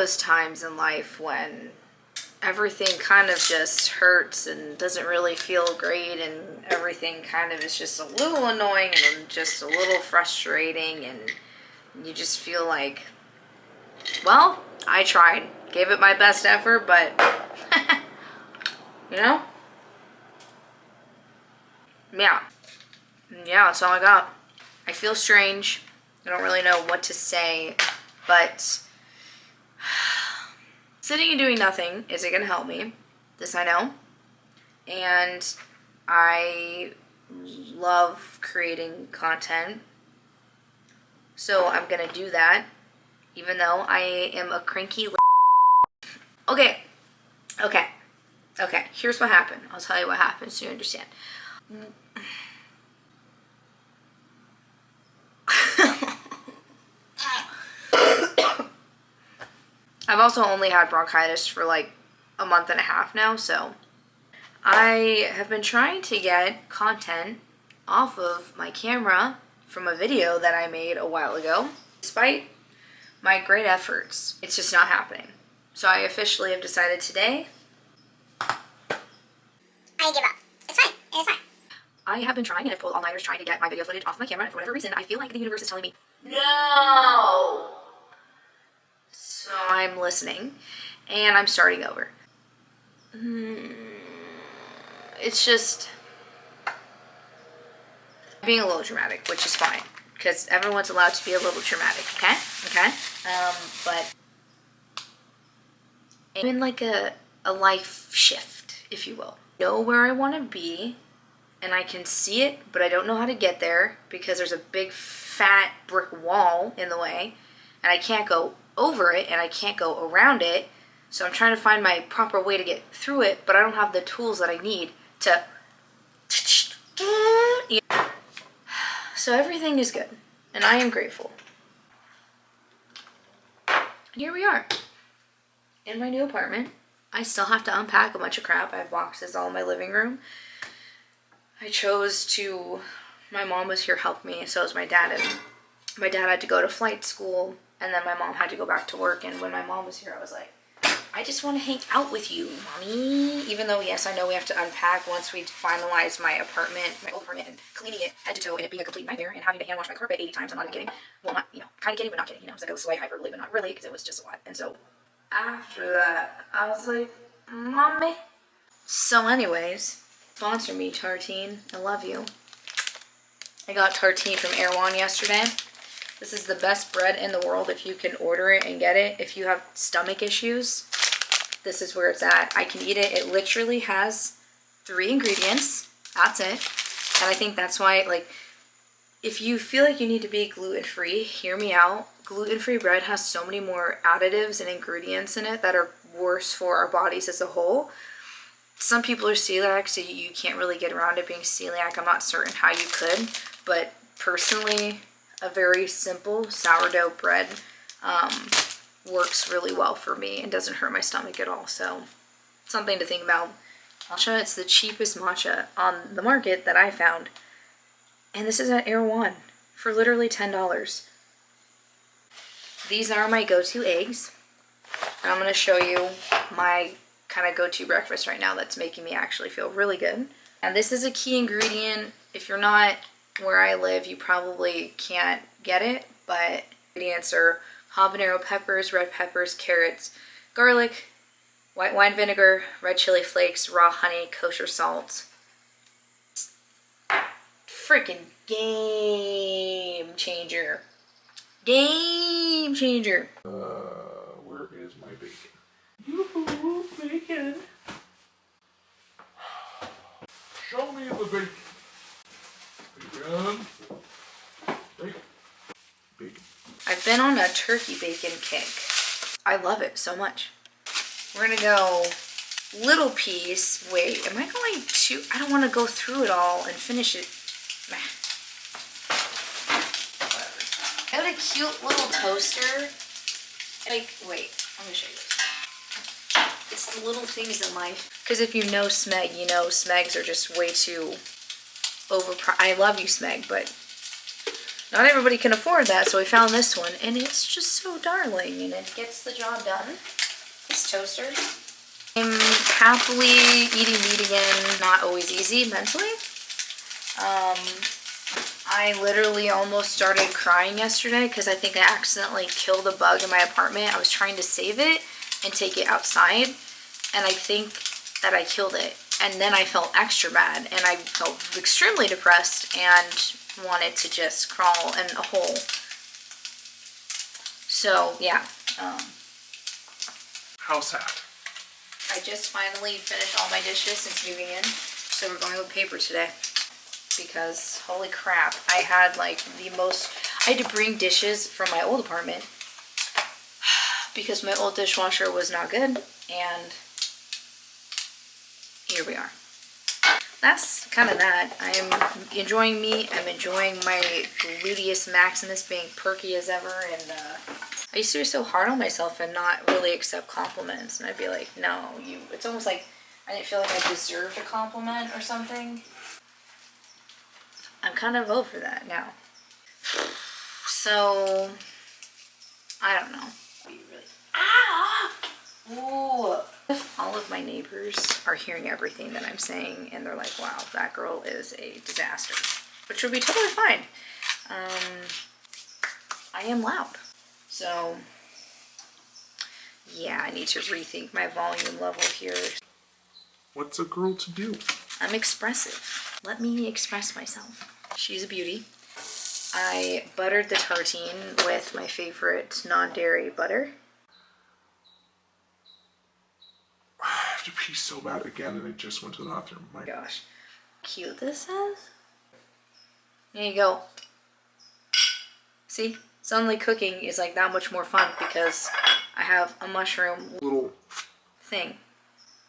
those times in life when everything kind of just hurts and doesn't really feel great, and everything kind of is just a little annoying and just a little frustrating, and you just feel like, well, I tried, gave it my best effort, but you know? Yeah, that's all I got. I feel strange. I don't really know what to say, but sitting and doing nothing isn't going to help me. This I know. And I love creating content. So I'm going to do that, even though I am a cranky Okay. Here's what happened. I'll tell you what happened so you understand. I've also only had bronchitis for like a month and a half now, so I have been trying to get content off of my camera from a video that I made a while ago. Despite my great efforts, it's just not happening. So I officially have decided today I give up. It's fine. It's fine. I have been trying and I've pulled all-nighters trying to get my video footage off my camera, and for whatever reason, I feel like the universe is telling me, no! So I'm listening, and I'm starting over. It's just being a little dramatic, which is fine, because everyone's allowed to be a little dramatic, okay? But I'm in like a life shift, if you will. I know where I want to be, and I can see it, but I don't know how to get there because there's a big fat brick wall in the way, and I can't go over it and I can't go around it. So I'm trying to find my proper way to get through it, but I don't have the tools that I need to. So everything is good, and I am grateful. And here we are in my new apartment. I still have to unpack a bunch of crap. I have boxes all in my living room. I chose to, my mom was here helping me, and so was my dad. And my dad had to go to flight school, and then my mom had to go back to work. And when my mom was here, I was like, I just want to hang out with you, mommy. Even though, yes, I know we have to unpack once we finalize my apartment, my old apartment, and cleaning it head to toe, and it being a complete nightmare, and having to hand wash my carpet 80 times. I'm not even kidding. Well, not, kind of kidding, but not kidding. It's like a slight hyperbole, but not really, because it was just a lot. And so after that, I was like, mommy. So anyways, sponsor me, Tartine. I love you. I got Tartine from Erewhon yesterday. This is the best bread in the world if you can order it and get it. If you have stomach issues, this is where it's at. I can eat it. It literally has 3 ingredients. That's it. And I think that's why, like, if you feel like you need to be gluten-free, hear me out. Gluten-free bread has so many more additives and ingredients in it that are worse for our bodies as a whole. Some people are celiac, so you can't really get around it being celiac. I'm not certain how you could, but personally, a very simple sourdough bread works really well for me and doesn't hurt my stomach at all. So something to think about. Matcha, it's the cheapest matcha on the market that I found. And this is at Erewhon for literally $10. These are my go-to eggs. And I'm going to show you my kind of go-to breakfast right now that's making me actually feel really good. And this is a key ingredient. If you're not where I live, you probably can't get it, but ingredients are habanero peppers, red peppers, carrots, garlic, white wine vinegar, red chili flakes, raw honey, kosher salt. Freaking game changer. Game changer. Where is my bacon? Yoo-hoo, bacon. Show me the bacon. Bacon. Bacon. Bacon. I've been on a turkey bacon kick. I love it so much. We're gonna go little piece. Wait, am I going to? I don't want to go through it all and finish it. Whatever. I got a cute little toaster. Like, wait, I'm gonna show you this. It's the little things in life. Because if you know Smeg, you know Smegs are just way too overpriced. I love you, Smeg, but not everybody can afford that, so we found this one, and it's just so darling, and it gets the job done. This toaster. I'm happily eating meat again, not always easy mentally. I literally almost started crying yesterday because I think I accidentally killed a bug in my apartment. I was trying to save it and take it outside, and I think that I killed it. And then I felt extra bad, and I felt extremely depressed and wanted to just crawl in a hole. So, yeah. How sad. I just finally finished all my dishes since moving in. So we're going with paper today. Because, holy crap, I had like the most... I had to bring dishes from my old apartment. Because my old dishwasher was not good. And here we are. That's kind of that. I'm enjoying meat. I'm enjoying my gluteus maximus being perky as ever. And I used to be so hard on myself and not really accept compliments. And I'd be like, no, you... It's almost like I didn't feel like I deserved a compliment or something. I'm kind of over that now. So, I don't know. Ooh. All of my neighbors are hearing everything that I'm saying, and they're like, wow, that girl is a disaster. Which would be totally fine. I am loud. So, yeah, I need to rethink my volume level here. What's a girl to do? I'm expressive. Let me express myself. She's a beauty. I buttered the tartine with my favorite non-dairy butter. I have to pee so bad again, and I just went to the bathroom. My Gosh, cute this is. There you go. See, suddenly cooking is like that much more fun because I have a mushroom little thing.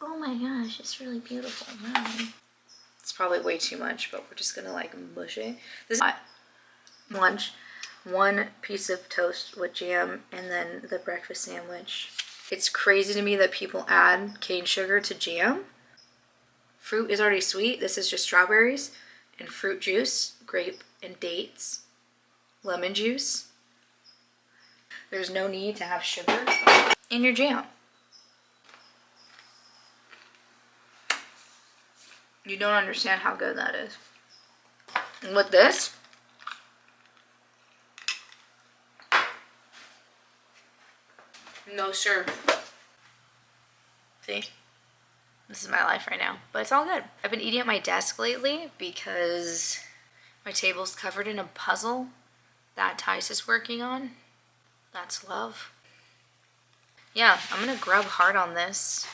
Oh my gosh, it's really beautiful. Wow. It's probably way too much, but we're just gonna like mush it. This is lunch. One piece of toast with jam and then the breakfast sandwich. It's crazy to me that people add cane sugar to jam. Fruit is already sweet. This is just strawberries and fruit juice, grape and dates, lemon juice. There's no need to have sugar in your jam. You don't understand how good that is. And with this, no sir. See? This is my life right now. But it's all good. I've been eating at my desk lately because my table's covered in a puzzle that Tice is working on. That's love. Yeah, I'm gonna grub hard on this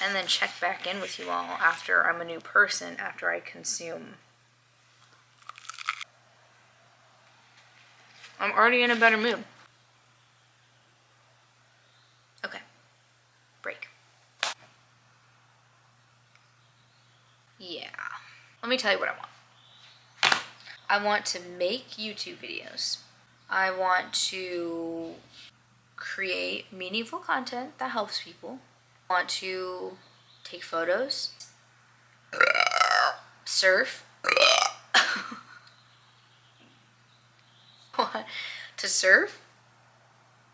and then check back in with you all after I'm a new person, after I consume. I'm already in a better mood. Okay, break. Yeah, let me tell you what I want. I want to make YouTube videos. I want to create meaningful content that helps people. I want to take photos, surf, what? To surf?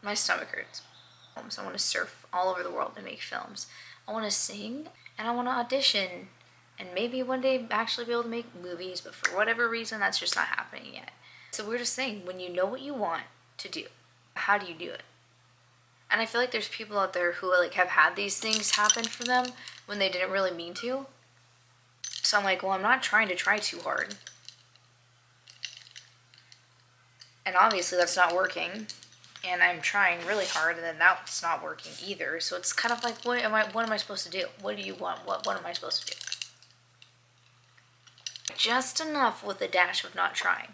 My stomach hurts. I want to surf all over the world and make films. I want to sing and I want to audition and maybe one day actually be able to make movies, but for whatever reason that's just not happening yet. So we're just saying, when you know what you want to do, how do you do it? And I feel like there's people out there who like have had these things happen for them when they didn't really mean to. So I'm like, well, I'm not trying to try too hard. And obviously that's not working. And I'm trying really hard and then that's not working either. So it's kind of like, what am I supposed to do? What do you want? What am I supposed to do? Just enough with a dash of not trying.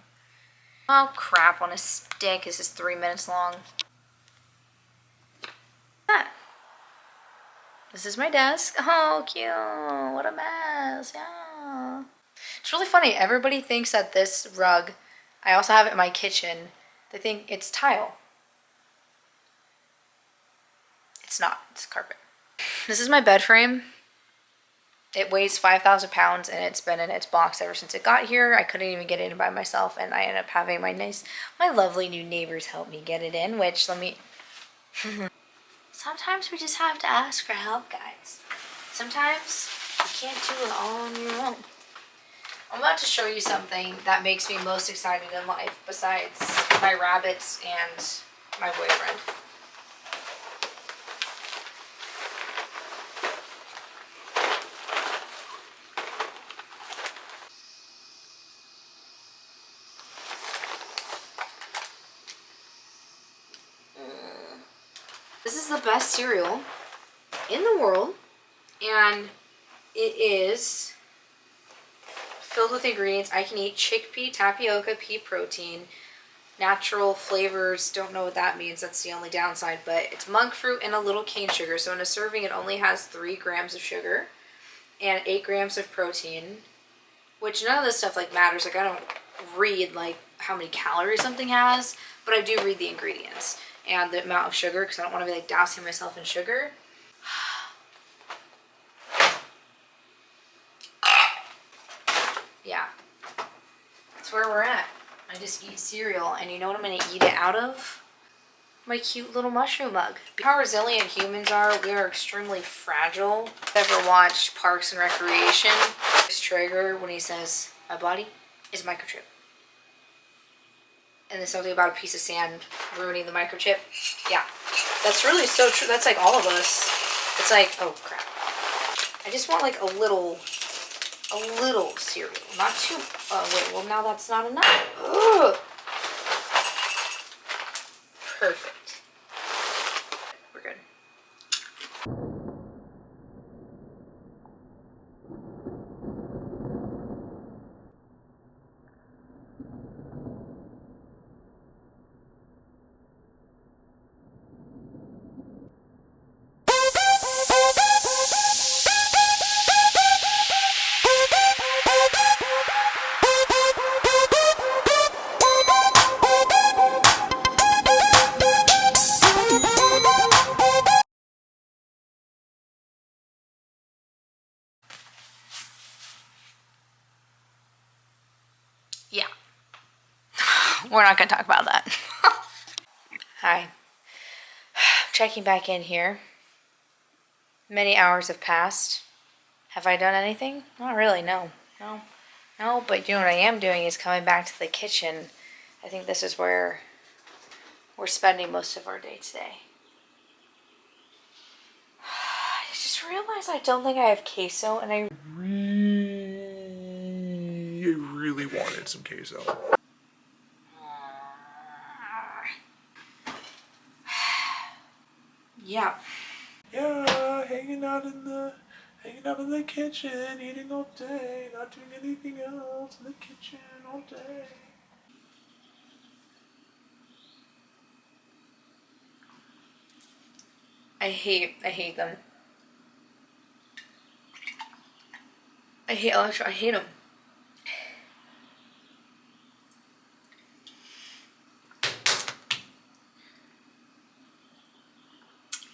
Oh crap, on a stick. This is 3 minutes long. This is my desk. Oh, cute. What a mess. Yeah. It's really funny. Everybody thinks that this rug, I also have it in my kitchen, they think it's tile. It's not. It's carpet. This is my bed frame. It weighs 5,000 pounds and it's been in its box ever since it got here. I couldn't even get it in by myself, and I ended up having my lovely new neighbors help me get it in, which let me... Sometimes we just have to ask for help, guys. Sometimes you can't do it all on your own. I'm about to show you something that makes me most excited in life besides my rabbits and my boyfriend. This is the best cereal in the world, and it is filled with ingredients I can eat: chickpea, tapioca, pea protein, natural flavors. Don't know what that means. That's the only downside, but it's monk fruit and a little cane sugar. So in a serving, it only has 3 grams of sugar and 8 grams of protein, which none of this stuff like matters. Like, I don't read like how many calories something has, but I do read the ingredients and the amount of sugar because I don't want to be like dousing myself in sugar. Yeah, that's where we're at. I just eat cereal, and you know what I'm going to eat it out of? My cute little mushroom mug. How resilient humans are, we are extremely fragile. Ever watched Parks and Recreation? Chris Traeger, when he says, my body is a microchip. And there's something about a piece of sand ruining the microchip. Yeah, that's really so true. That's like all of us. It's like, oh crap. I just want like a little cereal, not too, oh wait, well now that's not enough. Ugh. Perfect. We're good. Yeah. We're not going to talk about that. Hi. Checking back in here. Many hours have passed. Have I done anything? Not really, no. No, but you know what I am doing is coming back to the kitchen. I think this is where we're spending most of our day today. I just realized I don't think I have queso, and I really wanted some queso. Yeah. Yeah, hanging out in the kitchen, eating all day, not doing anything else in the kitchen all day. I hate them. I hate them.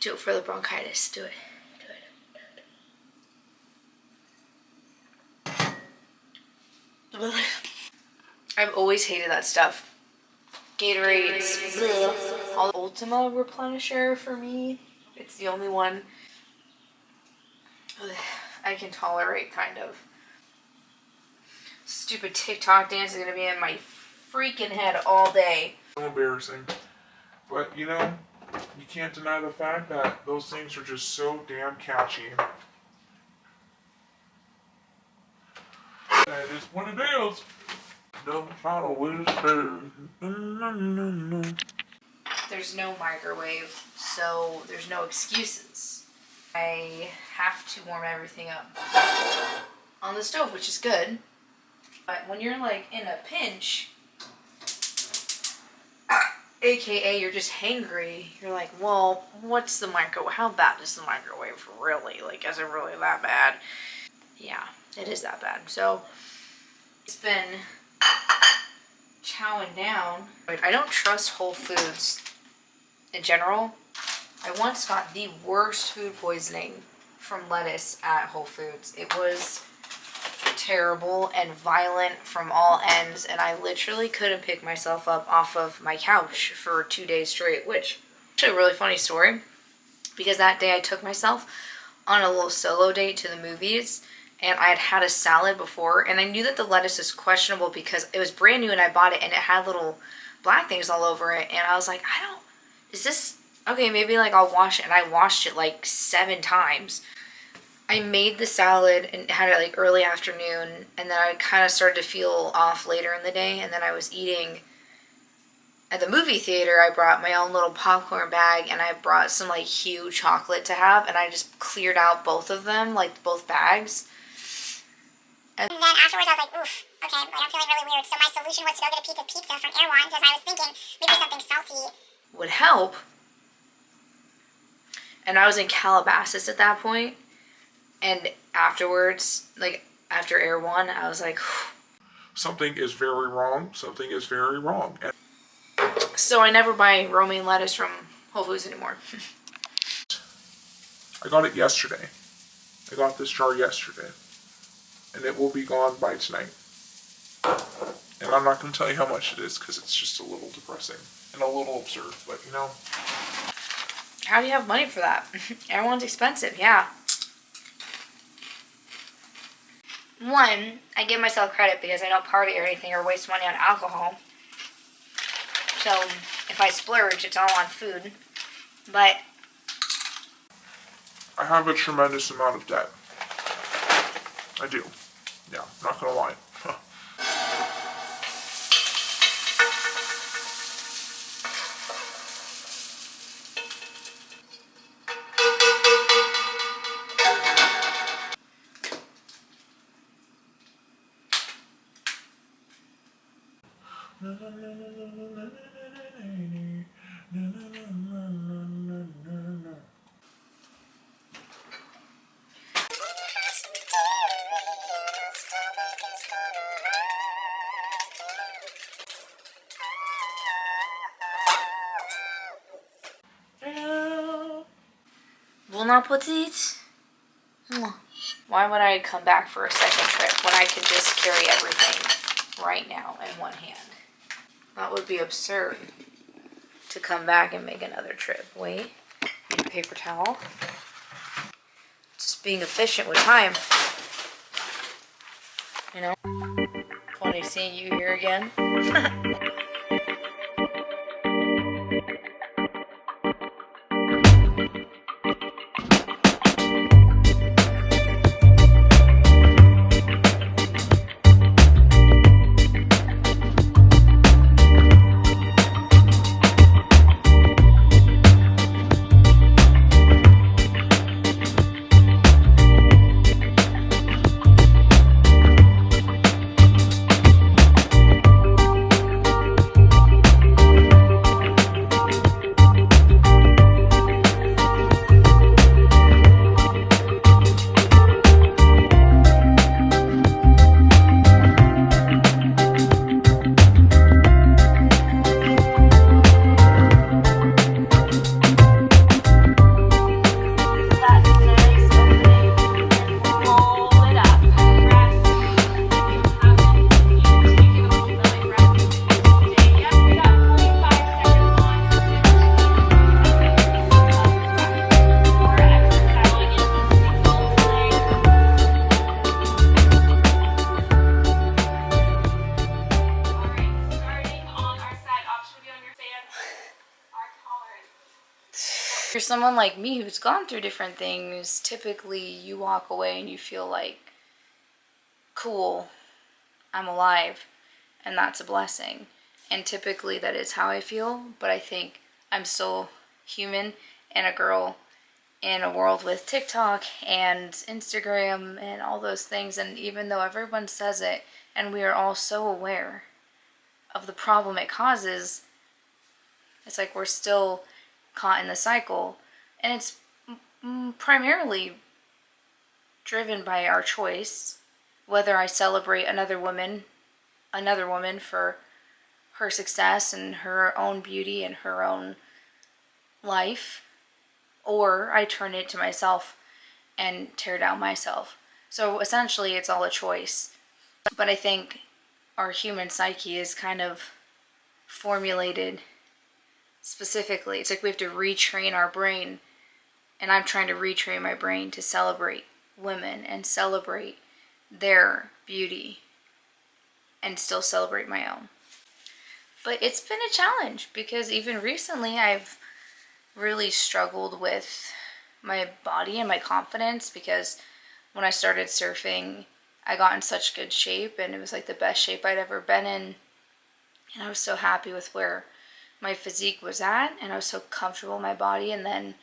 Do it for the bronchitis. Do it. I've always hated that stuff. Gatorades. All Ultima Replenisher for me. It's the only one I can tolerate, kind of. Stupid TikTok dance is gonna be in my freaking head all day. So embarrassing. But you know, you can't deny the fact that those things are just so damn catchy. That is what it is. Don't try to whisper. No. There's no microwave, so there's no excuses. I have to warm everything up on the stove, which is good. But when you're like in a pinch, AKA you're just hangry, you're like, well, what's the microwave? How bad is the microwave really? Like, is it really that bad? Yeah, it is that bad. So it's been chowing down. I don't trust Whole Foods in general. I once got the worst food poisoning from lettuce at Whole Foods. It was terrible and violent from all ends, and I literally couldn't pick myself up off of my couch for 2 days straight, which is actually a really funny story, because that day I took myself on a little solo date to the movies, and I had had a salad before, and I knew that the lettuce was questionable because it was brand new and I bought it and it had little black things all over it, and I was like, is this, okay, maybe like I'll wash it, and I washed it like 7 times. I made the salad and had it like early afternoon, and then I kind of started to feel off later in the day, and then I was eating at the movie theater. I brought my own little popcorn bag, and I brought some like huge chocolate to have, and I just cleared out both of them, like both bags. And then afterwards I was like, oof, okay, like, I'm feeling really weird. So my solution was to go get a pizza from Erewhon, because I was thinking maybe something salty Would help. And I was in Calabasas at that point. And afterwards, like after Erewhon, I was like, Something is very wrong. Something is very wrong. And so I never buy romaine lettuce from Whole Foods anymore. I got it yesterday. I got this jar yesterday. And it will be gone by tonight. And I'm not going to tell you how much it is, because it's just a little depressing and a little absurd. But, you know. How do you have money for that? Everyone's expensive, yeah. One, I give myself credit because I don't party or anything or waste money on alcohol. So if I splurge, it's all on food. But I have a tremendous amount of debt. I do. Yeah, I'm not going to lie. Bon appetit. Why would I come back for a second trip when I could just carry everything right now in one hand? That would be absurd to come back and make another trip. Wait, need a paper towel. Just being efficient with time. You know? Funny seeing you here again. For someone like me who's gone through different things, typically you walk away and you feel like, cool, I'm alive, and that's a blessing. And typically that is how I feel, but I think I'm still human and a girl in a world with TikTok and Instagram and all those things. And even though everyone says it and we are all so aware of the problem it causes, it's like we're still caught in the cycle. And it's primarily driven by our choice, whether I celebrate another woman for her success and her own beauty and her own life, or I turn it to myself and tear down myself. So essentially it's all a choice. But I think our human psyche is kind of formulated specifically. It's like we have to retrain our brain, and I'm trying to retrain my brain to celebrate women and celebrate their beauty and still celebrate my own. But it's been a challenge because even recently I've really struggled with my body and my confidence, because when I started surfing, I got in such good shape, and it was like the best shape I'd ever been in. And I was so happy with where my physique was at, and I was so comfortable in my body. And then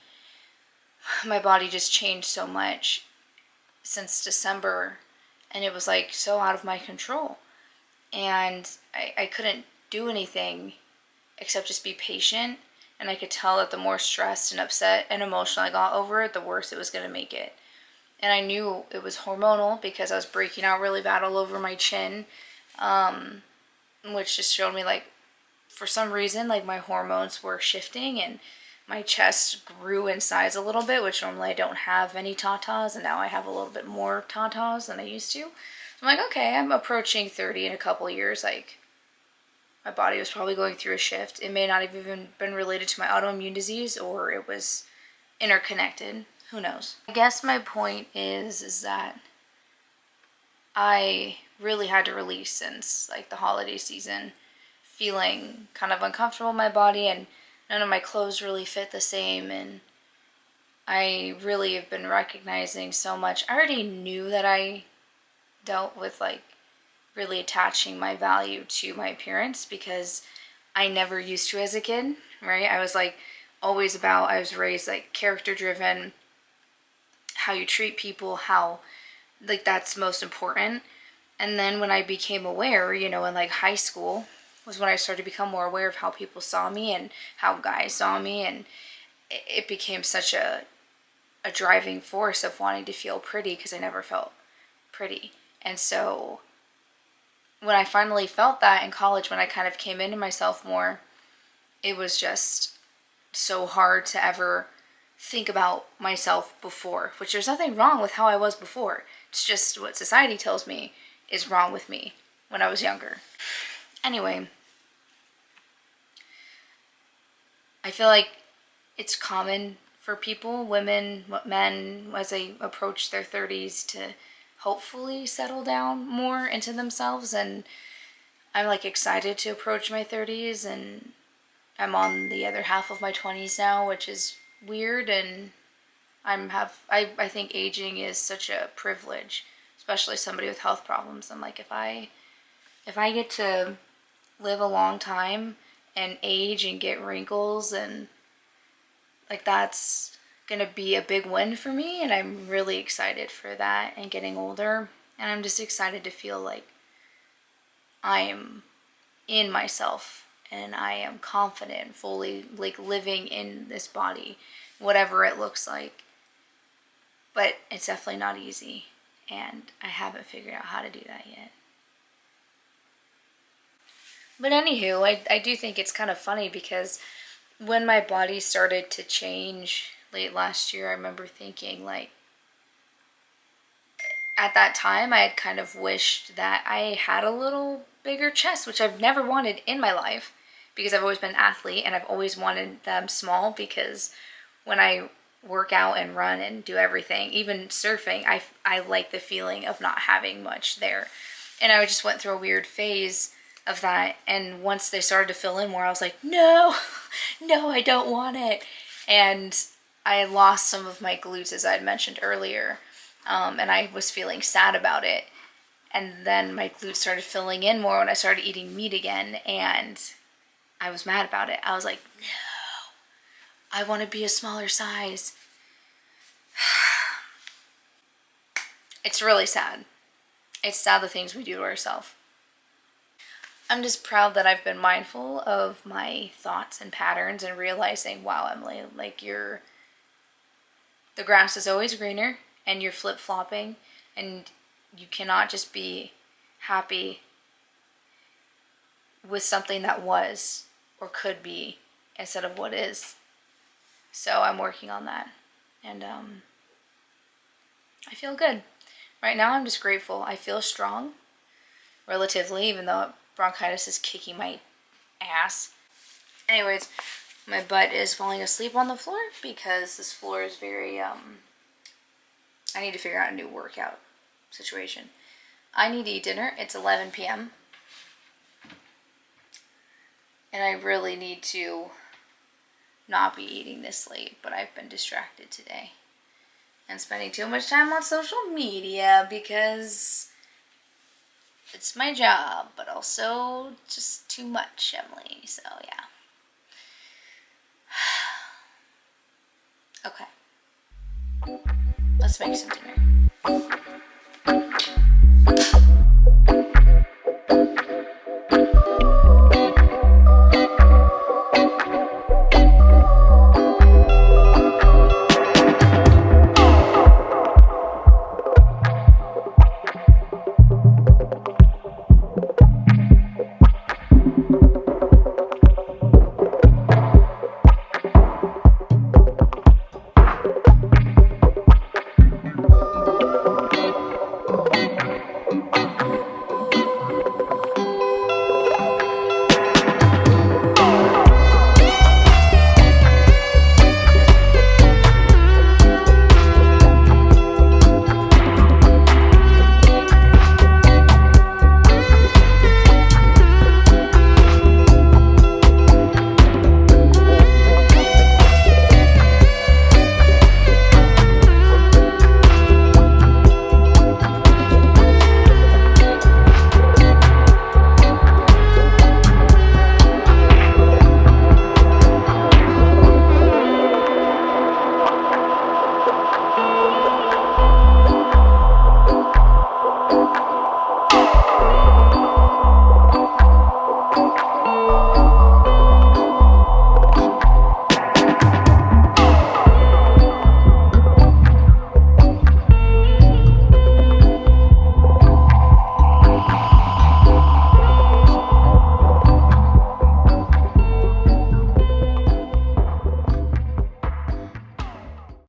my body just changed so much since December, and it was like so out of my control. And I couldn't do anything except just be patient. And I could tell that the more stressed and upset and emotional I got over it, the worse it was going to make it. And I knew it was hormonal because I was breaking out really bad all over my chin, which just showed me, like, for some reason, like, my hormones were shifting and my chest grew in size a little bit, which normally I don't have any tatas, and now I have a little bit more tatas than I used to. So I'm like, okay, I'm approaching 30 in a couple years. Like, my body was probably going through a shift. It may not have even been related to my autoimmune disease, or it was interconnected. Who knows? I guess my point is that I really had to release since, like, the holiday season, feeling kind of uncomfortable in my body, and none of my clothes really fit the same. And I really have been recognizing so much. I already knew that I dealt with, like, really attaching my value to my appearance because I never used to as a kid, right? I was, like, always about, I was raised, like, character driven, how you treat people, how, like, that's most important. And then when I became aware, you know, in, like, high school was when I started to become more aware of how people saw me and how guys saw me, and it became such a driving force of wanting to feel pretty because I never felt pretty. And so when I finally felt that in college, when I kind of came into myself more, it was just so hard to ever think about myself before, which there's nothing wrong with how I was before. It's just what society tells me is wrong with me when I was younger. Anyway, I feel like it's common for people, women, men, as they approach their 30s to hopefully settle down more into themselves. And I'm, like, excited to approach my 30s, and I'm on the other half of my 20s now, which is weird. And I think aging is such a privilege, especially somebody with health problems. I'm like, if I get to live a long time and age and get wrinkles, and, like, that's gonna be a big win for me, and I'm really excited for that, and getting older. And I'm just excited to feel like I am in myself and I am confident, fully, like, living in this body, whatever it looks like. But it's definitely not easy, and I haven't figured out how to do that yet. But anywho, I do think it's kind of funny because when my body started to change late last year, I remember thinking, like, at that time I had kind of wished that I had a little bigger chest, which I've never wanted in my life because I've always been an athlete, and I've always wanted them small because when I work out and run and do everything, even surfing, I like the feeling of not having much there. And I just went through a weird phase of that, and once they started to fill in more, I was like, no, I don't want it. And I had lost some of my glutes, as I had mentioned earlier, and I was feeling sad about it. And then my glutes started filling in more when I started eating meat again, and I was mad about it. I was like, no, I want to be a smaller size. It's really sad. It's sad the things we do to ourselves. I'm just proud that I've been mindful of my thoughts and patterns and realizing, wow, Emily, like, the grass is always greener, and you're flip-flopping, and you cannot just be happy with something that was or could be instead of what is. So I'm working on that. And I feel good. Right now I'm just grateful. I feel strong, relatively, even though bronchitis is kicking my ass. Anyways, my butt is falling asleep on the floor because this floor is very, I need to figure out a new workout situation. I need to eat dinner. It's 11 p.m. And I really need to not be eating this late, but I've been distracted today. And spending too much time on social media because it's my job, but also just too much, Emily. So, yeah. Okay. Let's make some dinner.